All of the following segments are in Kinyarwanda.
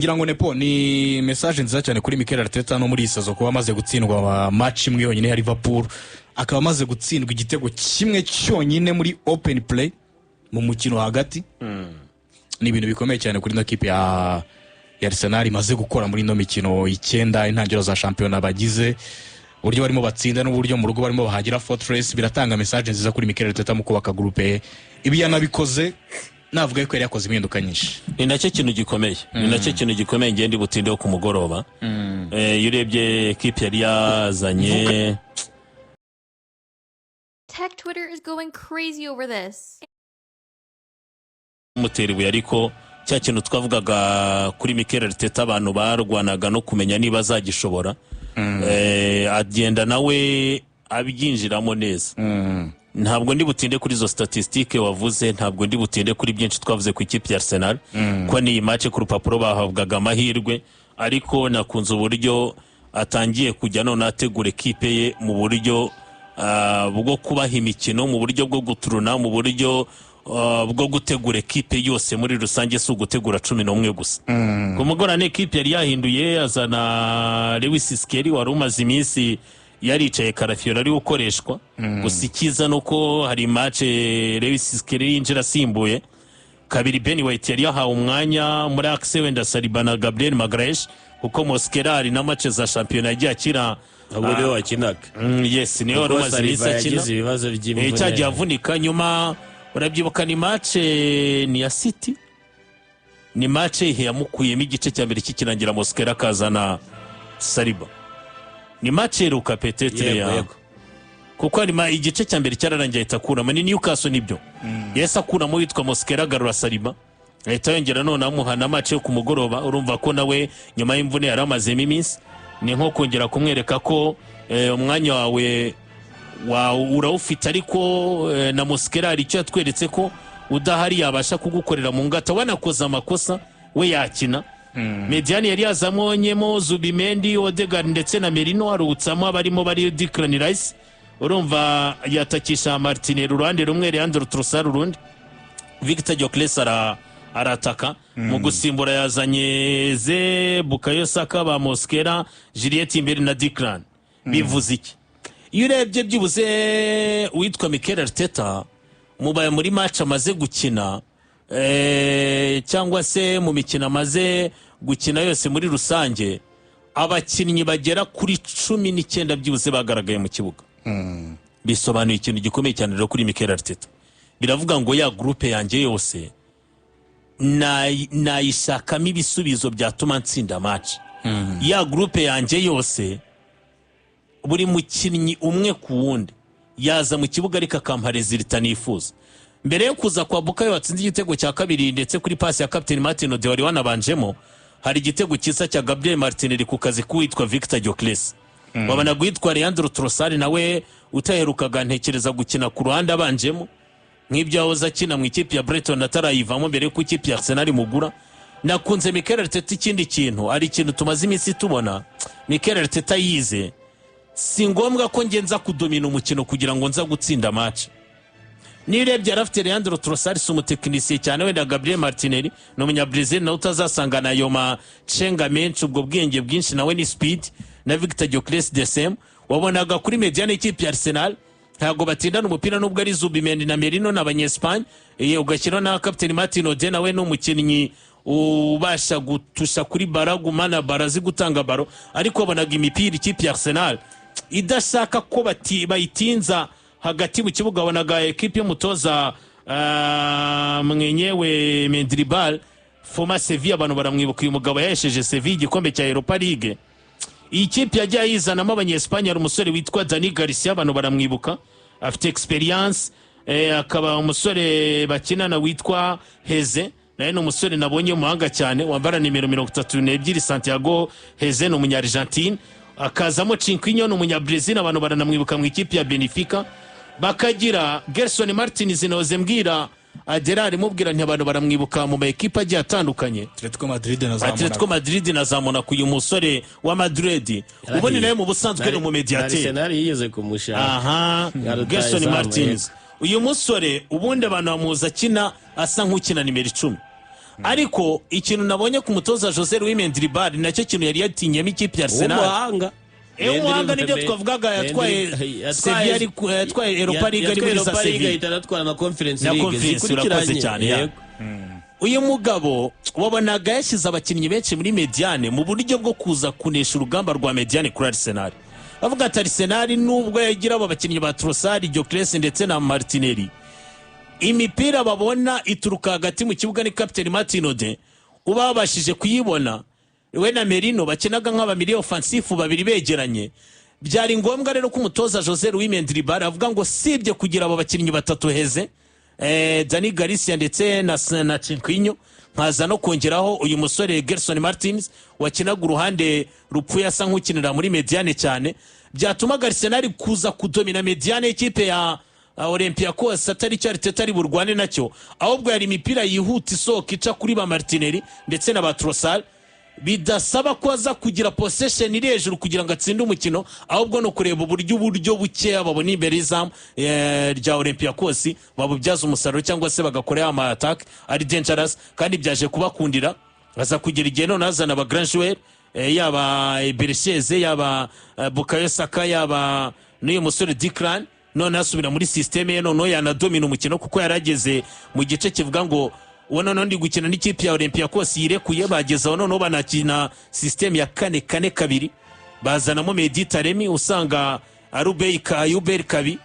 ngira ngo Nepo ni message nziza cyane kuri Mikel Arteta no muri isazo kuba amaze gutsindwa match imwe yonyine ya Liverpool, akaba amaze gutsindwa igitego kimwe cyonyine muri open play mu mukino hagati. Ni ibintu bikomeye cyane kuri no kipe ya Arsenal imaze gukora muri no mikino 9 intangiriro za championnat bagize, uburyo barimo batsinda n'uburyo mu rugo barimo bahagira Fortress, biratanga message nziza kuri Mikel Arteta mu kubaka groupe ibi yanabikoze. Navuga ko yari yakoze impinduka nyinshi. Ni nacyo kintu gikomeye. Ni nacyo kintu gikomeye ngende butindeho ku mugoroba. Yurebye equipe yari yazanye. Tech Twitter is going crazy over this. Muteriwe ariko cya kintu twavugaga kuri Mikel Arteta abantu barwanaga no kumenya niba azagishobora. Agenda nawe abyinjiramo neza. Ntabwo ndi butinde kuri zo statistique wavuze, ntabwo ndi butinde kuri byinshi twavuze ku ikipe ya Arsenal ko ni match ku rupapuro bahabwaga amahirwe, ariko nakunze uburyo atangiye kujya none ategura equipe ye mu buryo bwo kubaha imikino, mu buryo bwo guturuna, mu buryo bwo gutegura equipe yose muri rusange, si ugutegura 11 gusa. Ku mugorane equipe yari yahinduye, azana Lewis Skelly wari umaze iminsi yaricaye Karafiora ari ukoreshwa. Gusa ikiza nuko hari match Lewis Skelly yinjira simbuye. Kabiri Ben White yari yahawe umwanya muri Axe wenda Saliba na Gabriel Magalhaes, kuko Mosquera na match za championnat yagiye akina abode wakinaga. Yes, niyo wari umaze iminsi akina. Ibibazo by'imvune. Cyagiye avunika nyuma. Urabyibuka ni match ni ya City. Ni match yamukuyemo igice cya mbere kikirangira Mosquera kazana Saliba. Ni match eruka petetre ya kuko ari igice cya mbere cyararangiye itakura mani Newcastle nibyo. Yes, akura mu witwa Mosquera garura Saliba. Leta yongera none amuhana match yo ku mugoroba. Urumva ko nawe nyuma y'imvune yaramaze iminsi, ni nko kongera kumwereka ko umwanya wawe urawufite, ariko na Mosquera ari cyo yatweretse ko udahari yabasha kugukorera mu ngata. Wanakoza amakosa we yakina. Mediani yari yazamonyemo Zubimendi, Odegaard ndetse na Merino, arutsamo abarimo bari Declan Rice. Urumva yatakisha Martinelli uruhande rumwe, Leandro Trossard urundi, Victor Gyökeres arataka. Mu gusimbura yazanye ze Bukayo Saka, ba Mosquera, Juliet imbere na Declan. Bivuze iki? Iyo urebye byibuze witwa Mikel Arteta mubaye muri match amaze gukina, cyangwa se mu mikino amaze gukina yose muri rusange, abakinnyi bagera kuri 19 byibuze bagaragaye mu kibuga. Bisobanuye ikintu gikomeye cyane rero kuri Mikel Arteta. Biravuga ngo ya groupe yanjye yose nayishakamo ibisubizo byatuma ntsinda match. Ya groupe yanjye yose buri mukinnyi umwe ku wundi yaza mu kibuga ariko akampa resultat nifuza. Mbere yo kuza kwa Bukayo watsinze igitego cya kabiri ndetse kuri pass ya Captain Martin Odegaard wanabanjemo, hari igitego cyiza cya Gabriel Martinelli ku kazi kuwitwa Victor Gyökeres. Wabana guitwa Leandro Trossard nawe utaherukaga ntekereza gukina ku ruhande abanjemo, nk'ibyo yahoze akina mu ikipe ya Brighton atarayivamo mbere yo ku ikipe ya Arsenal mugura. Nakunze Mikel Arteta ikindi kintu, ari ikintu tumaze iminsi tubona Mikel Arteta yize, si ngombwa ko ngenza kudomina umukino kugira ngo nza gutsinda match. Nirebye arafite Leandro Trossard umutekinisiye cyane, wenda Gabriel Martinelli no munya Brazil na utazasanga na yoma cenga menshi, ubwo bwenge bwinshi nawe ni speed, na Victor Gyökeres the same. Wabonaga kuri mediane ikipe ya Arsenal ntago batindana umupira nubwo ari Zubimendi na Merino n'abanyespagne, ugashyira na Captain Martin Odegaard nawe no mukinnyi ubasha gutusha kuri baragumana barazi gutanga baro, ariko wabonaga imipira ikipe ya Arsenal idashaka ko bayitinza hagati mu kibuga. Wabonaga equipe y'umutoza mwenyewe Mendribal Foma Sevilla, abantu baramwibuka uyu mugabo yahesheje Sevilla igikombe cya Europa League. Iyi kipe yagiye yizanamo abanyespagne, umusore witwa Dani Garcia, abantu baramwibuka, afite experience. Akaba umusore bakinana witwa Heze, naye no umusore nabonye umuhanga cyane, wambara nimero 32 Santiago Heze, no umunya Argentine. Akazamo Cinquinho no umunya Brazil, abantu baranamwibuka mu ikipe ya Benfica. Bakagira Gerson Martinez noze mbwira Aderari mubwira nti abantu baramwibuka mu ekipa agiye atandukanye, Atletico Madrid na za Monaco. Uyu musore wa Madrid ubone nawe mu busanzwe no mu mediateur Arsenal yigeze kumushaka. Gerson Martinez uyu musore ubundi abantu bamuza kina asa nk'ukina nimero 10, ariko ikintu nabonye ku mutoza Jose Luis Mendilibar nacyo kintu yari yatinyemo ikipe ya Arsenal umuhanga umuhanga nibyo twavugaga yatwaye Sevilla yatwaye Europa League ari muri za Sevilla itanatwara na Conference na League Conference urakoze cyane Yego. uyu mugabo wabonaga yashyize abakinnyi benshi muri Mediane mu buryo bwo kuza kunesha urugamba rwa Mediane kuri Arsenal bavuga ati Arsenal nubwo yagira abo bakinnyi ba Trossard, Gyökeres ndetse na Martinelli imipira babona ituruka hagati mu kibuga ni Captain Martin Ode uba babashije kuyibona we na Merino bakinaga nk'abamiri offensive babiri begeranye byari ngombwa rero ko umutoza Jose Luis Mendilibar avuga ngo sibye kugira abo bakinnyi batatu heze Dani Garcia ndetse na Cinquinho nkaza no kongeraho uyu musore Gerson Martins wakinaga uruhande rupfuye asa nk'ukinira muri Mediane cyane byatuma Arsenal kuza kudomina Mediane ikipe ya Olympiacos atari cyo Arteta ari burwane nacyo ahubwo yari imipira yihuta isohoka ica kuri ba Martinelli ndetse na ba Trossard bidasaba ko aza kugira possession iri hejuru kugira ngo atsinde umukino ahubwo no kureba uburyo buke babona imbere izamu rya Olympiacos babubyaza umusaruro cyangwa se bagakorera ama attack ari dangerous kandi byaje kubakundira aza kugira igihe none azana aba grand joueur yaba Bercheze yaba Bukayo Saka yaba n'uyu musore Declan none asubira muri systeme ye none yanadomina umukino kuko yarageze mu gice kivuga ngo none ndi gukina n'ikipe ya Olympiacos yirekuye bagezaho none banakina systeme ya 4-4-2 bazanamo Mehdi Taremi usanga Ayuber Kabi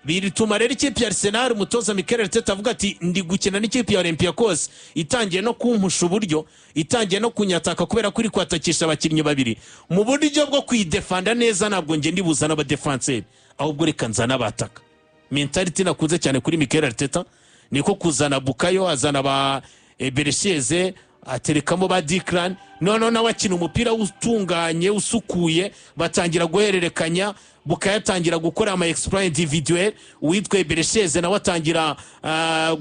birituma rero ikipe ya Arsenal umutoza Mikel Arteta avuga ati ndi gukina n'ikipe ya Olympiacos itangiye no kumpusha uburyo itangiye no kunyataka kubera kuri kwatakisha abakinnyi babiri mu buryo bwo kwidefanda neza ntabwo nge ndibuzana aba defenseur ahubwo reka nzana abataka mentality nakunze cyane kuri Mikel Arteta niko kuzana Bukayo azana ba Bercheze aterekamo ba Declan none n'abakina umupira utunganye usukuye batangira guhererekanya Bukayo atangira gukora ama exploit individuel witwe Bercheze nawe atangira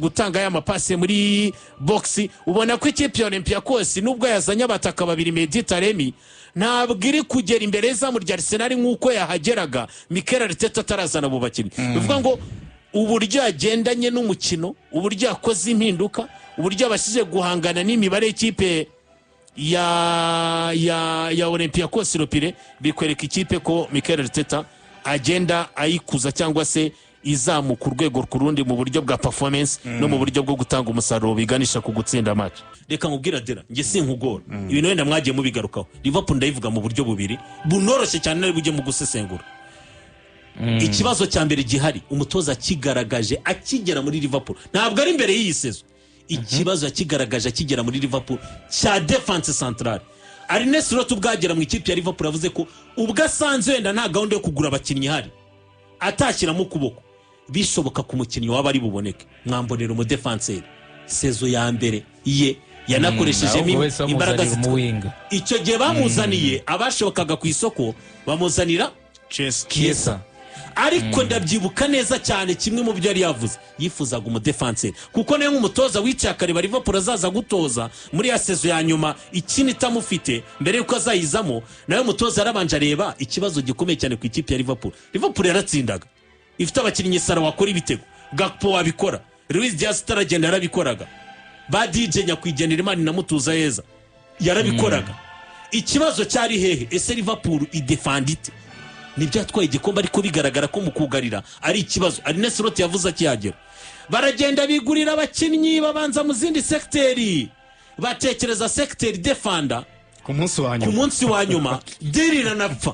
gutanga ya mapase muri box ubona ko ikipe ya Olympiacos nubwo yazanye abataka babiri Mehdi Taremi ntabwo iri kugera imbere zamu rya Arsenal nk'uko yahageraga Mikel Arteta atarazana abo bakinnyi bivuga ngo uburyo yagendanye n'umukino uburyo yakoze impinduka uburyo abashije guhangana n'imibare y'ikipe ya Olympiacos Lopire bikwereka ikipe ko Mikel Arteta agenda ayikuza cyangwa se izamuka urwego kurundi mu buryo bwa performance no mu buryo bwo gutanga umusaruro biganisha ku gutsinda match reka nkubwira dera nge sinkugora ibintu wenda mwagiye mubigarukaho Liverpool ndayivuga mu buryo bubiri bunoroshye cyane nari bujye mu gusesengura ikibazo cya mbere gihari umutoza kigaragaje akigera muri Liverpool ntabwo ari imbere y'iyi sezo ikibazo yakigaragaje akigera muri Liverpool cya defense centrale Arne Slot ubwagera mu ikipe ya Liverpool avuze ko ubwo asanze wenda nta gahunda yo kugura abakinnyi hari atashyiramo ukuboko bishoboka ku mukinnyi waba ari buboneke mwambonera umu defenseur sezo ya mbere ye yanakoreshejemo imbaraga zitwa icyo gihe bamuzaniye abashobokaga ku isoko bamuzanira Chiesa ariko ndabyibuka neza cyane kimwe mu byo yari yavuze yifuzaga umudefenseur kuko nayo nk'umutoza wicaye akareba Liverpool azaza gutoza muri ya sezo ya nyuma ikindi itamufite mbere yuko azayizamo nayo umutoza arabanje areba ikibazo gikomeye cyane ku ikipe ya Liverpool yaratsindaga ifite abakinnyi Sara wakora ibitego Gakpo wabikora Luis Diaz taragenda yarabikoraga ba DJ nyakwigenera Imana namutuza heza yarabikoraga ikibazo cyari hehe ese Liverpool idefendite nibyo atwaye igikombe ariko bigaragara ko mu kugarira ari ikibazo Arne Slot yavuze akihagera baragenda bigurira abakinnyi babanza mu zindi secteri batekereza secteri defender ku munsi wa nyuma dirira napfa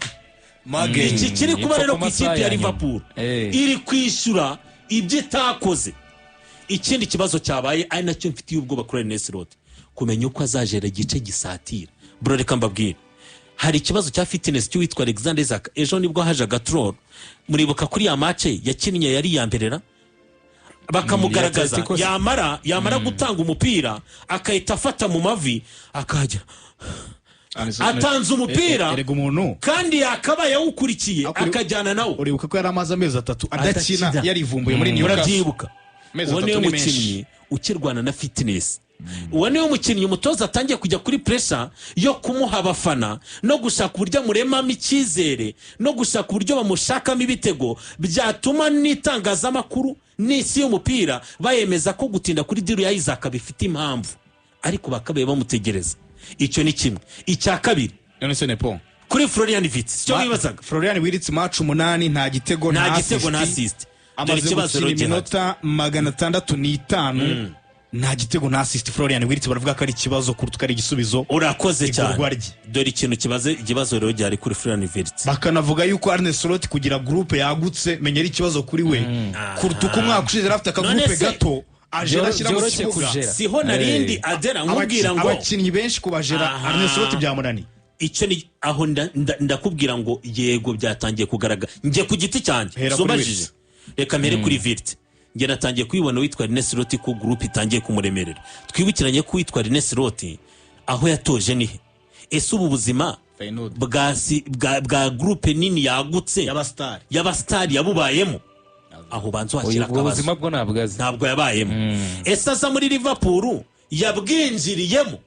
iki kiri kuba rero ku ikipe ya Liverpool iri kwishyura ibyo itakoze ikindi kibazo cyabaye ari nacyo mfitiye ubwoba kuri Arne Slot kumenya uko azajera igice gisatira bro reka mbabwire hari ikibazo cya fitness cy'uwitwa Alexander Isak ejo nibwo hajaga troll muribuka kuri ya match yakinnye yari yamberera bakamugaragaza yamara gutanga umupira akahita afata mu mavi akajya atanze umupira kandi yakabaye yawukurikiye akajyana nawo uribuka ko yari amaze amezi 3 adakina yarivumbuye muri Newcastle ubone umukinnyi ukirwana na fitness uwo niwe mukinnyi umutoza atangiye kujya kuri pressure yo kumuha abafana no gushaka uburyo amuremamo icyizere no gushaka uburyo bamushakamo ibitego byatuma n'itangazamakuru n'isi y'umupira bayemeza ko gutinda kuri diru ya Isaac bifite impamvu ariko bakabaye bamutegereza. Icyo ni kimwe. Icya kabiri none se Nepo kuri Florian Wirtz cyo wibazaga. Florian Wirtz match 8 nta gitego nta assist. amaze gukina iminota 605 nta gitego nta assist. Florian Wirtz baravuga ko ari ikibazo kurutuka ari igisubizo. Urakoze cyane. Dore ikintu ikibazo rero cyari kuri Florian Wirtz. Bakanavuga yuko Arne Slot kugira groupe yagutse menyera ikibazo kuri we kurutuka umwaka ushize afite akagroupe gato ajera ashyira mu kibuga. Siho narindi Adera nkubwira ngo abakinnyi benshi kubajera Arne Slot byamunani. Icyo ni aho ndakubwira ngo yego byatangiye kugaragara. Ngiye ku giti cyanjye zubajije. Reka mere kuri Wirtz. Nge natangiye kwibona witwa Arne Slot ko groupe itangiye kumuremerera. Twibukiranye ko witwa Arne Slot aho yatoje nihe. Ese ubu buzima bwa groupe nini yagutse y'abastar yabubayemo. Aho banzo hakira akabazo. Ubuzima bwo ntabwo yabayemo. Ese asa muri Liverpool yabwinjiriyemo.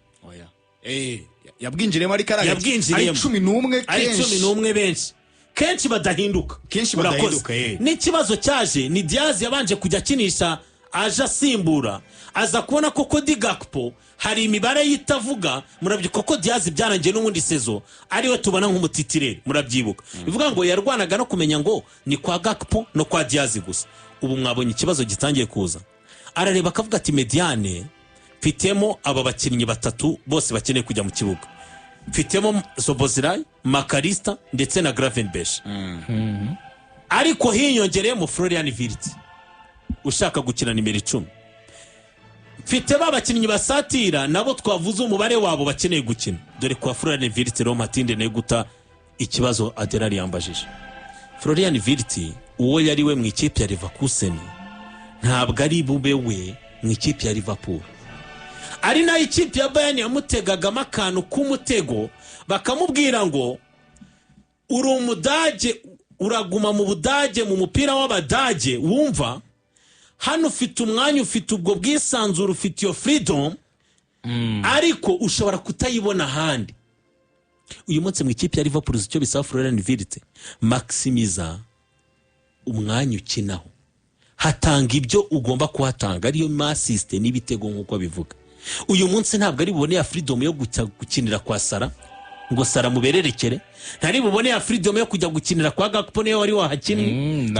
Yabwinjiriyemo ari karaga. Ari 11 benshi. Kenshi badahinduka. N'ikibazo cyaje ni Diaz yabanje kujya kinisha aje asimbura. Aza kubona koko Di Gakpo hari imibare yitavuga. Murabyuka ko Diaz byarangiye n'ubundi sezo ariwe tubona nk'umutitirere. Murabyibuka bivuga ngo yarwanaga no kumenya ngo ni kwa Gakpo no kwa Diaz gusa. Ubu mwabonye ikibazo gitangiye kuza. Arareba akavuga ati Mediane mfitemo aba bakinnyi batatu bose bakeneye kujya mu kibuga. Mfitemo Szoboszlai, Makalista ndetse na Gravenberch. Ariko hiyongereyemo Florian Wirtz ushaka gukina nimero 10. Mfite babakinnyi basatira nabo twavuze umubare wabo bakeneye gukina. Dore kwa Florian Wirtz rero matinde ne guta ikibazo Adela yambajije. Florian Wirtz uwo yari we mu ikipe ya Leverkusen ntabwo ari bube we mu ikipe ya Liverpool. Ari na ikipe ya Bayern yamutegaga amakano k'umutego bakamubwira ngo uri umudage uraguma mu Budage mu mupira w'Abadage wumva hano ufite umwanya ufite ubwo bwisanzura ufite iyo freedom ariko ushobora kutayibona handi. Uyu munsi mu ikipe ya Liverpool icyo bisaba Florian Wirtz maximiza umwanya ukinaho hatanga ibyo ugomba kuhatanga ariyo assist n'ibitego nk'uko bivuga. Uyu munsi ntabwo ari bubone ya freedom yo gukinira kwa Sara ngo Sara mubererekere. Ntari bubone ya freedom yo kujya gukinira kwa Gakpo niyo wari wahakinnye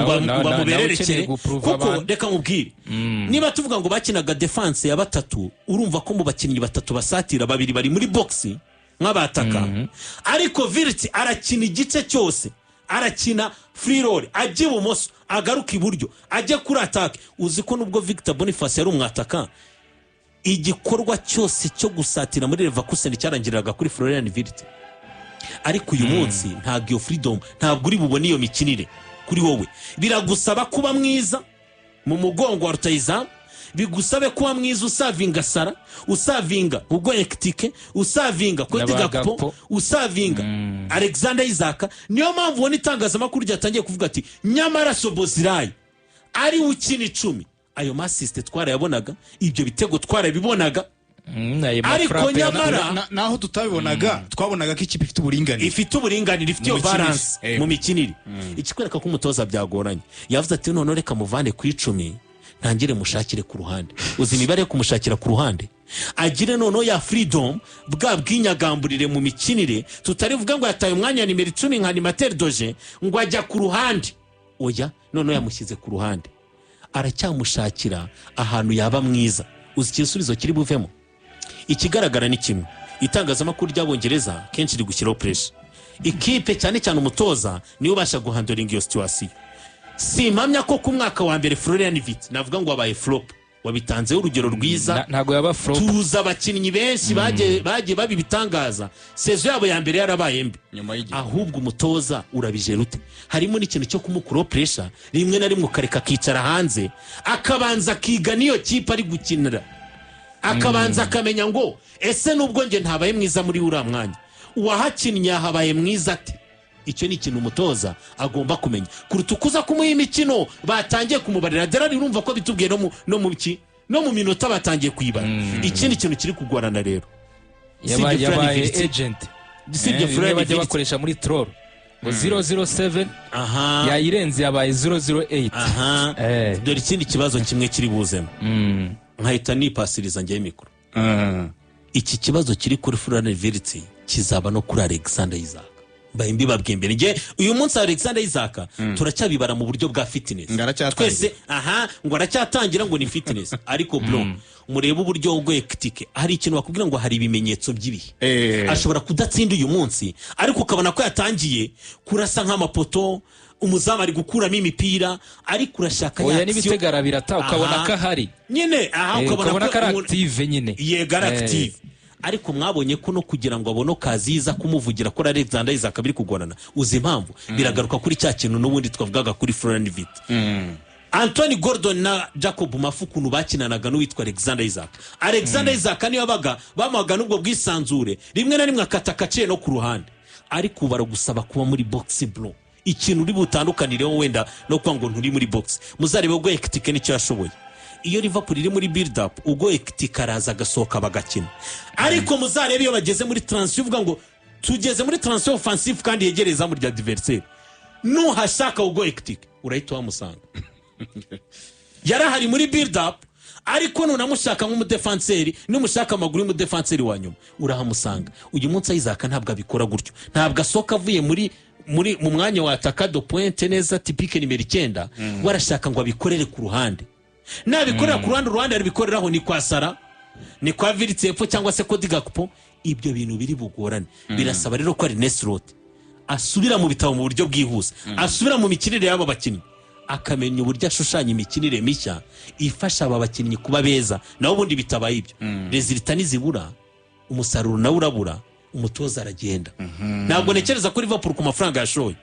mubererekere. Kuko reka nkubwire niba tuvuga ngo bakinaga defense ya batatu urumva ko mu bakinnyi batatu basatira babiri bari muri box nk'abataka. Ariko Wirtz arakina igice cyose. Arakina free roll ajye ibumoso agaruka iburyo ajye kuri attack. Uzi ko nubwo Victor Boniface yari umwataka igikorwa cyose cyo gusatira muri Leverkusen cyarangiriraga kuri Florian Wirtz. Ariko uyu munsi ntabwo iyo freedom ntabwo uri bubone iyo mikinire kuri wowe. Biragusaba kuba mwiza mu mugongo wa rutayizamu. Bigusabe kuba mwiza usavinga Sara usavinga ubwo Ektike usavinga ko Di Gakpo usavinga Alexander Isaac. Niyo mpamvu woni itangazamakuru ryatangiye kuvuga ati nyamara Szoboszlai ari ukina 10. Ayo assist twarayabonaga ibyo bitego twarabibonaga. Ariko nyamara naho tutabibonaga twabonaga ko ikipe ifite uburinganire ifite iyo balance mu mikinire. Ikikwereka ko umutoza byagoranye yavuze ati none reka muvane ku 10 ntangire mushakire ku ruhande. Uzi imibare yo kumushakira ku ruhande agire noneho ya freedom bwa bwinyagamburire mu mikinire. Tutarivuga ngo yataye umwanya nimero 10 nka animateur doje ngo ajya ku ruhande. Oya noneho yamushyize ku ruhande aracyamushakira ahantu yaba mwiza. Uzi ikisubizo kiri buvemo. Ikigaragara ni kimwe itangazamakuru ry'Abongereza kenshi rigushyiraho pressure. Ikipe cyane cyane umutoza niwe ubasha guhandling iyo situation. Si impamya ko ku mwaka wa mbere Florian Wirtz navuga ngo wabaye flop. Wabitanzeho urugero rwiza ntago yaba flop. Tuza abakinnyi benshi baje babibitangaza sezo yabo ya mbere yarabaye mbi. Ahubwo umutoza urabije rute. Harimo n'ikintu cyo kumukura pressure rimwe na rimwe ukareka kicara hanze akabanza kiga niyo kipe ari gukinira. Akabanza akamenya ngo ese nubwo nge ntabaye mwiza muri ura mwanya uwahakinnye habaye mwiza ate. Icyo ni ikintu umutoza agomba kumenya kuruta kuza kumuha imikino batangiye kumubarira. Dera urumva ko bitubwiye no mu minota batangiye kwibara. Ikindi kintu kiri kugorana rero yabaye agent sibyo Florian bajya bakoresha muri troll ngo 007 yayirenze yabaye 008. Dore ikindi kibazo kimwe kiri buzemo nkahita nipasiriza ngiye mikoro. iki kibazo kiri kuri Florian Wirtz kizaba no kuri Alexander Isaac. Mbaye mbibabwiye mbere nge uyu munsi Alexander Isaac turacyabibara mu buryo bwa fitness. Twese ngo aracyatangira ngo ni fitness ariko bro murebe uburyo ubwo hectic hari ikintu bakubwira ngo hari ibimenyetso by'ibihe. Ashobora kudatsinda uyu munsi ariko ukabona ko yatangiye kurasa nk'amapoto umuzamu ari gukuramo imipira ariko urashaka oya n'ibitega birata ukabona ko ahari nyine ukabona ko ari active nyine yega active ariko mwabonye ko no kugira ngo abone kaziza kumuvugira ko Alexander Isaac biri kugorana uzi impamvu biragaruka kuri cya kintu n'ubundi twavugaga kuri Florian Wirtz. Anthony Gordon na Jacob Mafukuntu bakinanaga n'uwitwa Alexander Isaac. Alexander Isaac niyo baga bamuhaga n'ubwo bwisanzure rimwe na rimwe akatakaciye no ku ruhande ariko baragusaba kuba muri box bro ikintu uri butandukanireho wenda no kwa ngo nturi muri box muzarebe ubwo hectic nicyo yashoboye. Iyo Liverpool iri muri build up ubwo hectic araza gasohoka bagakina ariko muzarebe iyo bageze muri transition uvuga ngo tugeze muri transition offensive kandi yegereza muri adversaire no hashaka ubwo hectic urahita wamusanga yarahari muri build up ariko nunamushaka nk'umudefenseri n'umushaka amaguru y'umudefenseri wa nyuma urahamusanga. Uyu munsi Isaac ntabwo abikora gutyo ntabwo asoka avuye mu mwanya wa ataka do pointe neza typique nimero 9 warashaka ngo abikorere ku ruhande nabikorera ku ruhande aribikoreraho ni kwa Sara ni kwa Wirtz epfo cyangwa se Cody Gakpo. Ibyo bintu biri bugorane birasaba rero ko ari Nesrot asubira mu bitabo mu buryo bwihuse asubira mu mikinire y'aba bakinnyi akamenya uburyo ashushanya imikinire mishya ifasha aba bakinnyi kuba beza naho ubundi bitabaye ibyo resultat nizibura umusaruro nawe urabura umutoza aragenda. Ntabwo nekereza kuri Liverpool ku mafaranga yashoye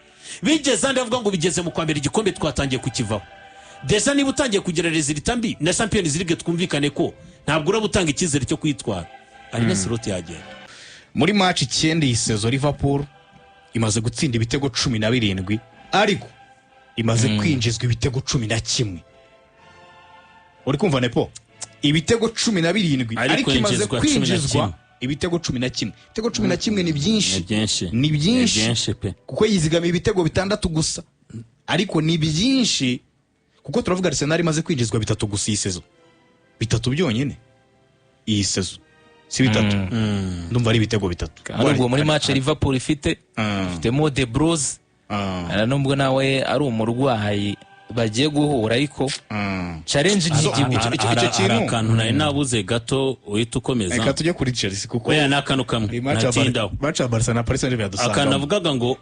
bigeze ndavuga ngo bigeze mu kwambera igikombe twatangiye kukivaho deja niba utangiye kugira resultat mbi na Champions League twumvikane ko ntabwo urabutanga ikizere cyo kwitwara ari Nesrot yagenda. Muri match 9 y'isezo Liverpool imaze gutsinda ibitego 17 ariko imaze kwinjizwa ibitego 11. Uri kumva nepo ibitego 17 ariko imaze kwinjizwa ibitego 11. Ibitego 11 ni byinshi pe kuko yizigamiye ibitego 6 gusa ariko ni byinshi kuko turavuga Arsenal imaze kwinjizwa 3 gusa isezo 3 byonyine iyi sezo si 3 ndumva ari ibitego 3 ariko muri match Liverpool ifitemo De Bruyne nubwo nawe ari umurwayi bagiye guhura ariko challenge icyo kintu kantu naye nabuze gato uhita ukomeza reka tujye kuri Chelsea kuko oya nakanu kamwe natindaho match ya Barca na Paris Saint-Germain yadusanga akanavugaga ngo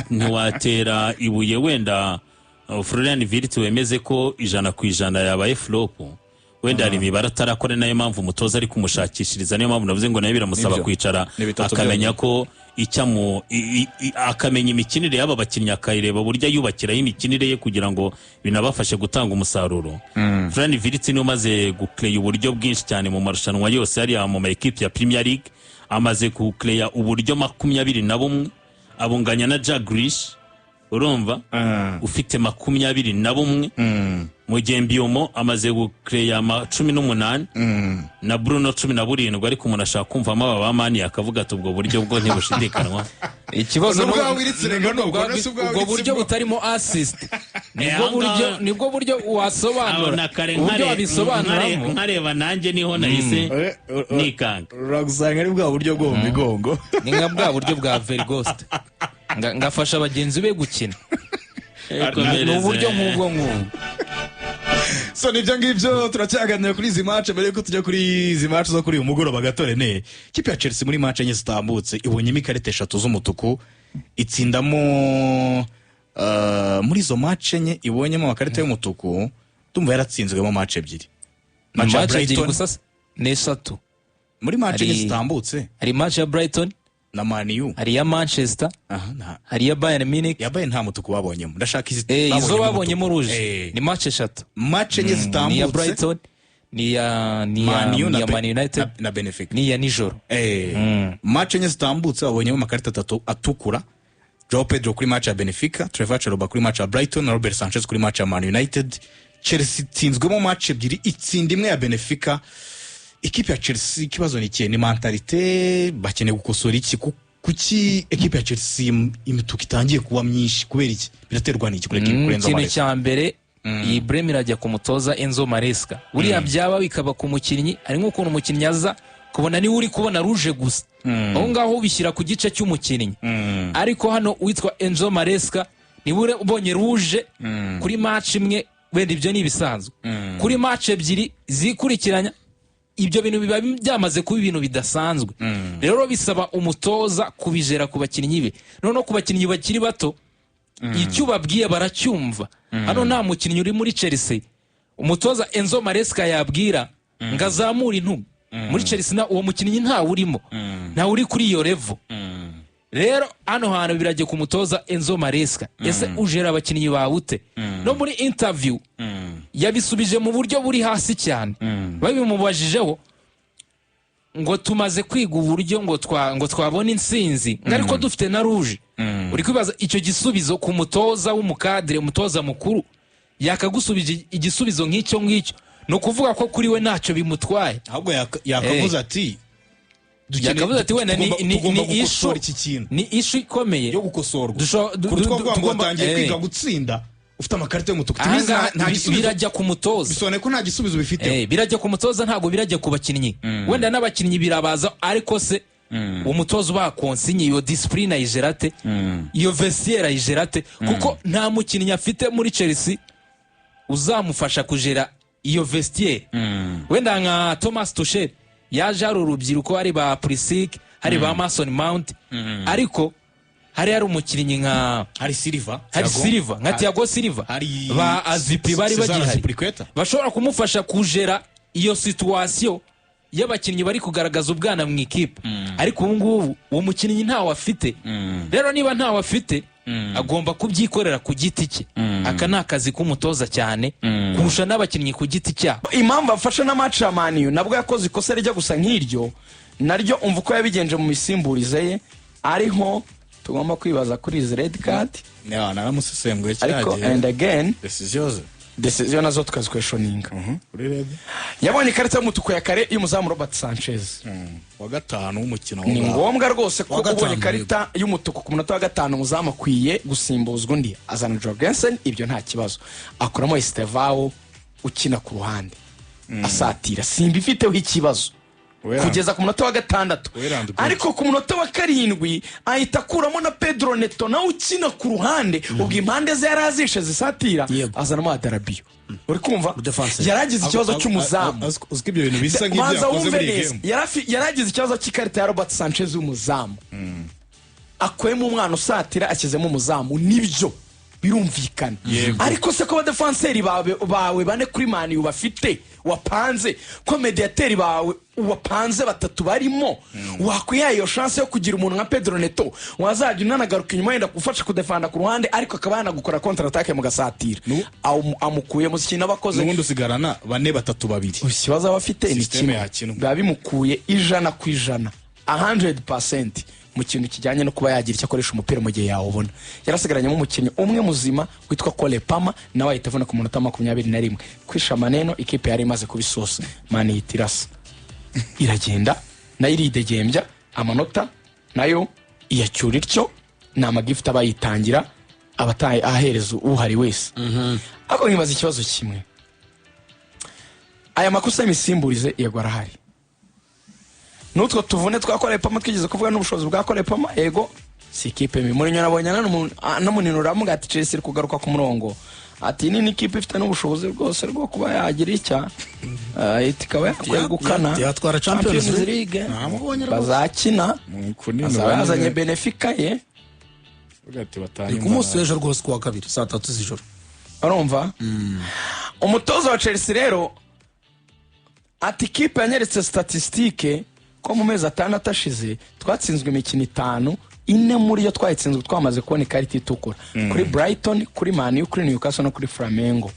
niwatera ibuye wenda Florian Wirtz wemeze ko 100% yabaye flop wenda hari imibare atarakora nayo mpamvu umutoza ari kumushakishiriza niyo mpamvu navuze ngo nayo biramusaba kwicara akamenya ko icyamo akamenya imikinire y'aba bakinnyi akayireba burya yubakira y'imikinire ye kugira ngo binabafashe gutanga umusaruro. Florian Wirtz niyo maze guclear uburyo bwinshi cyane mu marushanwa yose yari mu ma equipe ya Premier League amaze guclear uburyo 21 abunganya na Jack Grealish urumva ufite 21 mu gihe Mbiomo amaze guclear 18 na Bruno 17 ariko umuntu ashaka kumva amaba Mani akavuga ati ubwo buryo bwo ntibushidikanwa ikibazo ubwo buryo butarimo assist nibwo buryo wasobanura uburyo wabisobanuramo nkareba nanjye niho nahise nikanga uragusanga ari bwa buryo bwo mu migongo ni nka bwa buryo bwa Vergost ngafasha abagenzi be gukina ni uburyo nk'ubwo so nibyo ngibyo turacyaganira kuri izi match mbere yuko tujya kuri izi match zo kuri uyu mugoroba gatore ne kipe ya Chelsea muri match enye zitambutse ibonyemo ikarita 3 z'umutuku itsindamo muri izo match enye ibonyemo amakarita y'umutuku tumva yaratsinzwemo match 2 match ya Brighton gusa ne 3 muri match enye zitambutse hari match ya Brighton na Man U hari ya Manchester hari ya Bayern Munich ya Bayern nta mutuku babonyemo ndashaka izo babonyemo rouge ni match 3 match enye zitambutse ni ya Brighton ni ya Man United na Benfica ni ya nijoro match enye zitambutse babonyemo amakarita 3 atukura Joao Pedro kuri match ya Benfica Trevor Chalobah kuri match ya Brighton na Robert Sanchez kuri match ya Man United. Chelsea tsinzwemo match 2 itsinda imwe ya Benfica. Ekipe ya Chelsea kibazo ni kiye ni mentalite bakeneye gukosora iki kuki ekipe ya Chelsea imituka itangiye kuba myinshi kubera iki biraterwa n'iki kuri ekipe kurenza Maresca ikintu cya mbere iyi Bremer ajya kumutoza Enzo Maresca buriya byaba bikaba ku mukinnyi ari nk'ukuntu umukinnyi aza kubona niwe uri kubona ruje gusa aho ngaho ubishyira ku gice cy'umukinnyi ariko hano witwa Enzo Maresca niwe ubonye ruje kuri match imwe wenda ibyo ni ibisanzwe kuri match ebyiri zikurikiranya ibyo bintu biba byamaze kuba ibintu bidasanzwe rero bisaba umutoza kubijera ku bakinnyi be noneho ku bakinnyi bakiri bato icyo babwiye baracyumva hano nta mukinnyi uri muri Chelsea umutoza Enzo Maresca yabwira ngazamura intugu muri Chelsea uwo mukinnyi ntawe urimo ntawe uri kuri iyo level rero hano hantu birajye ku mutoza Enzo Maresca ese ujera abakinnyi bawute no muri interview yabisubije mu buryo buri hasi cyane babimubajijeho ngo tumaze kwiga uburyo ngo twabona insinzi ariko dufite na ruje uri kwibaza icyo gisubizo ku mutoza w'umukadire umutoza mukuru yakagusubije igisubizo nk'icyo no kuvuga ko kuri we ntacyo bimutwaye ahubwo yakavuze ati yakavuze ati wenda ni ishu ikomeye yo gukosorwa kuruta ngo watangiye kwiga gutsinda ufite amakarita y'umutuku birajya ku mutoza bisobanuye ko nta gisubizo bifite birajya ku mutoza ntabwo birajya ku bakinnyi wenda n'abakinnyi birabaza ariko se umutoza bakonsinye iyo discipline ayijerate iyo vestiaire ayijerate kuko nta mukinnyi afite muri Chelsea uzamufasha kujera iyo vestiaire wenda nka Thomas Tuchel yaje hari urubyiruko hari ba Pulisic hari ba Mason Mount ariko hari umukinnyi nka hari Silva nka Thiago Silva ba Azipi bari bagihari bashobora kumufasha kujera iyo situation y'abakinnyi bari kugaragaza ubwana mu ikipe ariko ubu ngubu uwo mukinnyi ntawe afite rero niba ntawe afite agomba kubyikorera ku giti cye aka ni akazi k'umutoza cyane kurusha n'abakinnyi ku giti cyabo impamvu afashe na match ya Man U nabwo yakoze ikosa rijya gusa nk'iryo naryo umva uko yabigenje mu misimburize ye ariho tugomba kwibaza kuri izi red card naramusesenguye ariko and again decision nazo tukazikwesoninga yabonye ikarita y'umutuku ya kare y'umuzamu Robert Sanchez wa gatanu w'umukino ni ngombwa rwose ko ubonye ikarita y'umutuku ku munota wa gatanu umuzamu akwiye gusimbuzwa undi azana Jorgensen ibyo nta kibazo akuramo Estevao ukina ku ruhande asatira simba ifiteho ikibazo kugeza ku munota wa gatandatu ariko ku munota wa karindwi ahita akuramo na Pedro Neto nawe ukina ku ruhande ubwo impande ze yarazishe zisatira azanamo Adarabio uri kumva yaragize ikibazo cy'umuzamu uziko ibyo bintu bisa nk'ibyakoze muri game yaragize ikibazo cy'ikarita ya Robert Sanchez w'umuzamu akwemo umwana usatira akizemo umuzamu nibyo birumvikana ariko se ko abadefanseri bawe bane kuri Man U bafite wapanze ko mediateri bawe wapanze batatu barimo wakwihaye iyo chance yo kugira umuntu nka Pedro Neto wazajya unanagaruka inyuma yenda gufasha kudefanda ku ruhande ariko akaba yanagukora counter attack mu gasatira amukuye mu kintu abakoze n'ubundi usigarana bane batatu babiri ikibazo abafite ni kimwe babimukuye 100% 100% mu kintu kijyanye no kuba yagira icyo akoresha umupira mu gihe yawubona yarasigaranyemo umukinnyi umwe muzima witwa Cole Palmer nawe ahita avuna ku munota 21 kwisha maneno ikipe yari imaze kubisosa mani yitirasa iragenda nayo iridegembya amanota nayo iyacyura ityo ni amagift abayitangira abataye ahereza uhari wese ako nkibaza ikibazo kimwe aya makosa y'imisimburize yego arahari nutwo tuvune twakora Pama twigeze kuvuga n'ubushobozi bwa Kole Pama ego si ikipe muri nyo nabonye n'umunino ramuga ati Chelsea iri kugaruka ku murongo ati ni ikipe ifite n'ubushobozi rwose rwo kuba yagira icya ikaba yakwegukana yatwara Champions League bazakina bazazanye Benfica ye ku munsi w'ejo rwose kuwa kabiri saa 3 z'ijoro urumva umutoza wa Chelsea rero ati ikipe yanyeretse statistique ko mu mezi 6 ashize twatsinzwe imikino 5 ine muri yo twayitsinzwe twamaze kubona ikarita itukura kuri Brighton kuri Man U kuri Newcastle no kuri Flamengo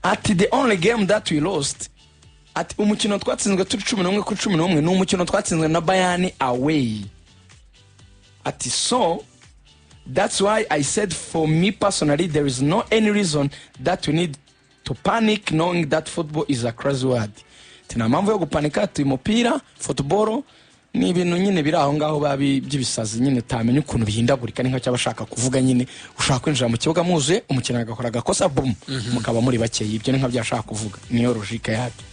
ati the only game that we lost ati umukino twatsinzwe turi 11 kuri 11 ni umukino twatsinzwe na Bayern away ati so that's why I said for me personally there is no any reason that we need to panic knowing that football is a crazy word tina mpamvu yo gupanika ati umupira football ni ibintu nyine biri aho ngaho babi by'ibisazi nyine utamenya ukuntu bihindagurika ni nka cyabashaka kuvuga nyine ushaka kwinjira mu kibuga muze umukino agakora agakosa boom mukaba muri bakeye ibyo ni nka byashaka kuvuga niyo logique yabyo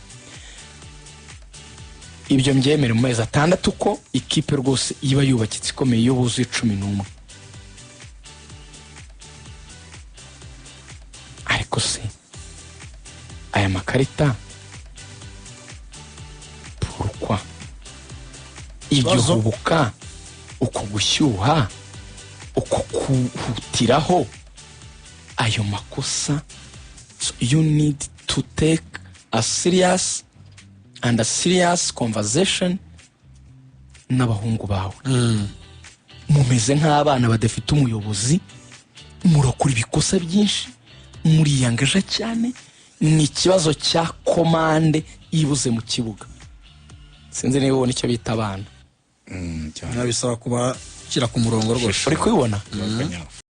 ibyo mbyemere mu mezi 6 ko ikipe rwose iba yubakitse ikomeye iyo buzuye 11. ariko se aya makarita pourquoi igihubuka uko gushyuha uko kuhutiraho ayo makosa? So you need to take a serious conversation n'abahungu bawe. Mumeze nk'abana badafite umuyobozi, murakora ibikosa byinshi, muriyangaje cyane, ni ikibazo cya komande ibuze mu kibuga. Sinzi niba ubona icyo bita abana. Bisaba kuba kira ku murongo rwose. Uri kubibona?